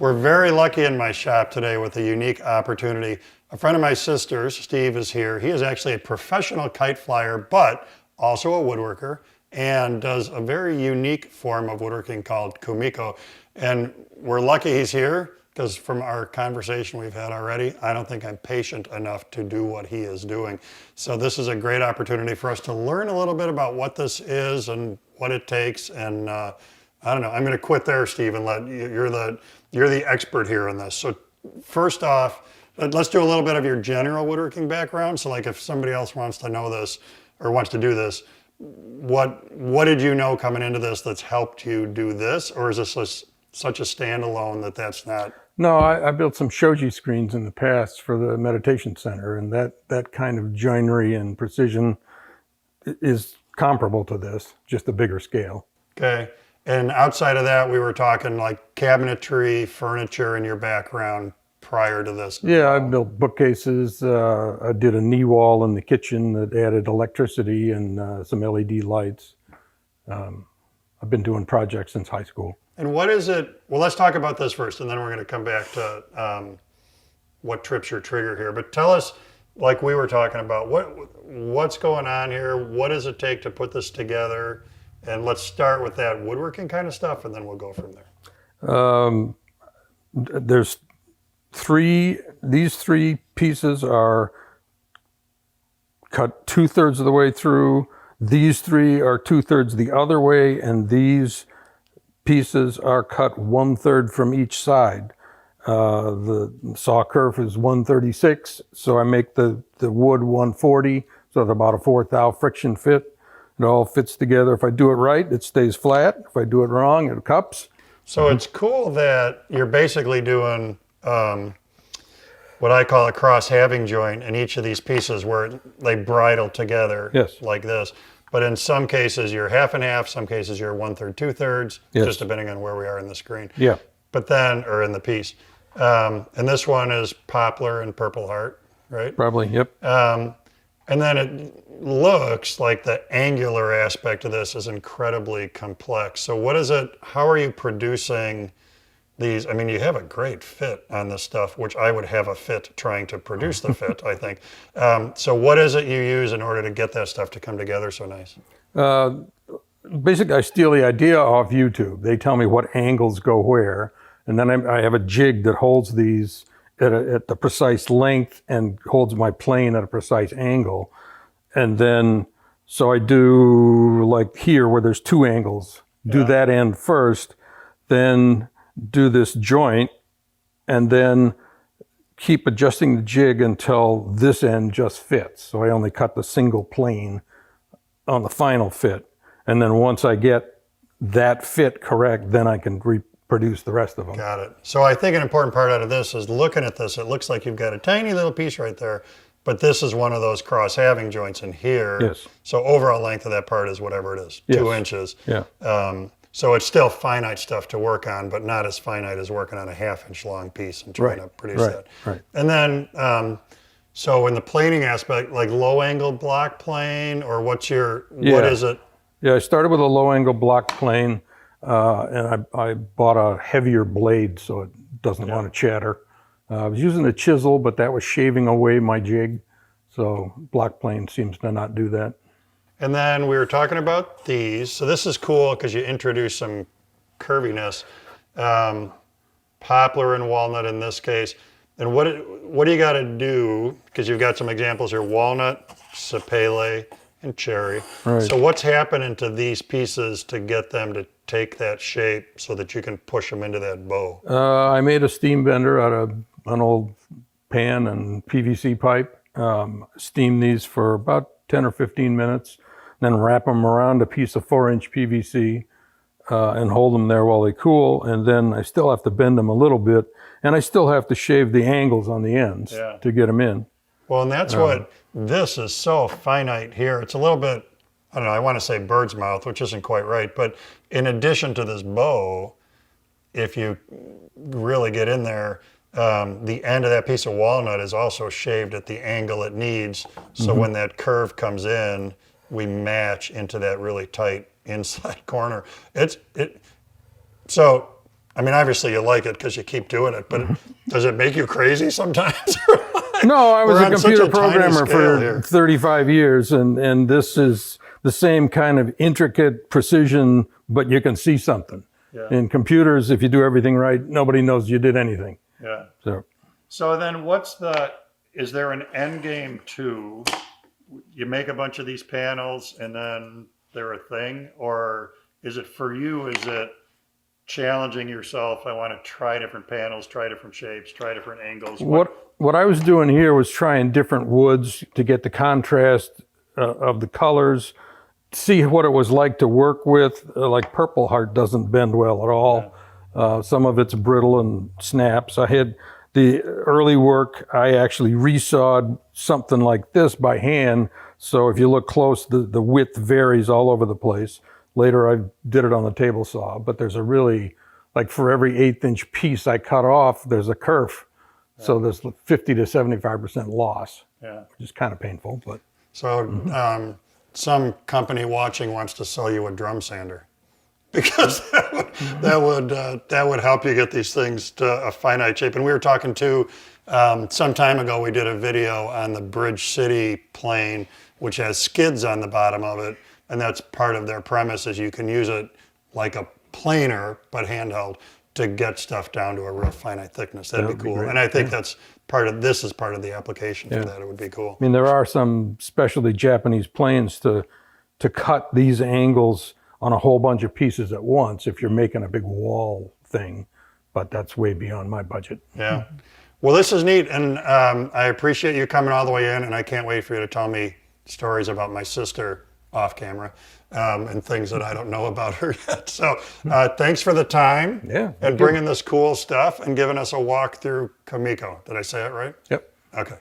We're very lucky in my shop today with a unique opportunity. A friend of my sister's, Steve, is here. He is actually a professional kite flyer, but also a woodworker, and does a very unique form of woodworking called Kumiko. And we're lucky he's here, because from our conversation we've had already, I don't think I'm patient enough to do what he is doing. So this is a great opportunity for us to learn a little bit about what this is and what it takes. And I don't know, I'm going to quit there, Steve, and let you're the expert here in this. So first off, let's do a little bit of your general woodworking background. So like if somebody else wants to know this or wants to do this, what did you know coming into this that's helped you do this? Or is this such a standalone that's not? No, I built some shoji screens in the past for the meditation center, and that kind of joinery and precision is comparable to this, just a bigger scale. Okay. And outside of that, we were talking like cabinetry, furniture in your background prior to this. Yeah, I built bookcases. I did a knee wall in the kitchen that added electricity and some LED lights. I've been doing projects since high school. And what is it? Well, let's talk about this first, and then we're going to come back to what trips your trigger here. But tell us, like we were talking about, what's going on here? What does it take to put this together? And let's start with that woodworking kind of stuff, and then we'll go from there. There's these three pieces are cut 2/3 of the way through. These three are 2/3 the other way, and these pieces are cut 1/3 from each side. The saw kerf is 136, so I make the wood 140, so it's about a 4thou friction fit. It all fits together. If I do it right, it stays flat. If I do it wrong, it cups. So it's cool that you're basically doing what I call a cross-halving joint in each of these pieces where they bridle together. Yes. Like this. But in some cases you're half and half, some cases you're 1/3, 2/3, yes. Just depending on where we are in the screen. Yeah. But then, or in the piece. And this one is poplar and purple heart, right? Probably, yep. And then it looks like the angular aspect of this is incredibly complex. So what is it, how are you producing these? I mean, you have a great fit on this stuff, which I would have a fit trying to produce the fit, I think. So what is it you use in order to get that stuff to come together so nice? Basically, I steal the idea off YouTube. They tell me what angles go where, and then I have a jig that holds these at the precise length and holds my plane at a precise angle. And then, so I do like here where there's two angles, do that end first, then do this joint, and then keep adjusting the jig until this end just fits. So I only cut the single plane on the final fit. And then once I get that fit correct, then I can reproduce the rest of them. Got it. So I think an important part out of this is looking at this, it looks like you've got a tiny little piece right there, but this is one of those cross-halving joints in here. Yes. So overall length of that part is whatever it is, yes. 2 inches. Yeah. So it's still finite stuff to work on, but not as finite as working on a 1/2 inch long piece and trying to produce that. Right. And then, so in the planing aspect, like low angle block plane, or what is it? Yeah, I started with a low angle block plane, and I bought a heavier blade so it doesn't want to chatter. I was using a chisel, but that was shaving away my jig. So block plane seems to not do that. And then we were talking about these. So this is cool because you introduce some curviness. Poplar and walnut in this case. And what do you got to do? Because you've got some examples here: walnut, sapele, and cherry. Right. So what's happening to these pieces to get them to take that shape so that you can push them into that bow? I made a steam bender out of an old pan and PVC pipe. Steam these for about 10 or 15 minutes, then wrap them around a piece of 4-inch PVC and hold them there while they cool. And then I still have to bend them a little bit, and I still have to shave the angles on the ends to get them in. Well, and that's what this is so finite here. It's a little bit, I don't know, I want to say bird's mouth, which isn't quite right. But in addition to this bow, if you really get in there, the end of that piece of walnut is also shaved at the angle it needs. So when that curve comes in, we match into that really tight inside corner. So I mean, obviously you like it because you keep doing it, but does it make you crazy sometimes? No, I was We're a on such computer a tiny programmer scale for here. 35 years, and this is the same kind of intricate precision, but you can see something. Yeah. In computers, if you do everything right, nobody knows you did anything. Yeah. So So then is there an end game to, you make a bunch of these panels and then they're a thing? Or is it for you, is it challenging yourself? I want to try different panels, try different shapes, try different angles. what I was doing here was trying different woods to get the contrast of the colors, see what it was like to work with. Like Purple Heart doesn't bend well at all. Some of it's brittle and snaps. I had the early work, I actually resawed something like this by hand. So if you look close, the width varies all over the place. Later, I did it on the table saw, but there's a really, like for every 1/8 piece I cut off, there's a kerf. So there's 50 to 75% loss, which is kind of painful. But So some company watching wants to sell you a drum sander because that would help you get these things to a finite shape. And we were talking to some time ago. We did a video on the Bridge City plane, which has skids on the bottom of it, and that's part of their premise is you can use it like a planer but handheld to get stuff down to a real finite thickness. That'd be cool. And I think that's part of this is part of the application for that. It would be cool. I mean, there are some specialty Japanese planes to cut these angles on a whole bunch of pieces at once if you're making a big wall thing, but that's way beyond my budget. Yeah. Well, this is neat, and I appreciate you coming all the way in, and I can't wait for you to tell me stories about my sister off camera and things that I don't know about her yet. So thanks for the time and bringing this cool stuff and giving us a walk through Kumiko. Did I say it right? Yep. Okay.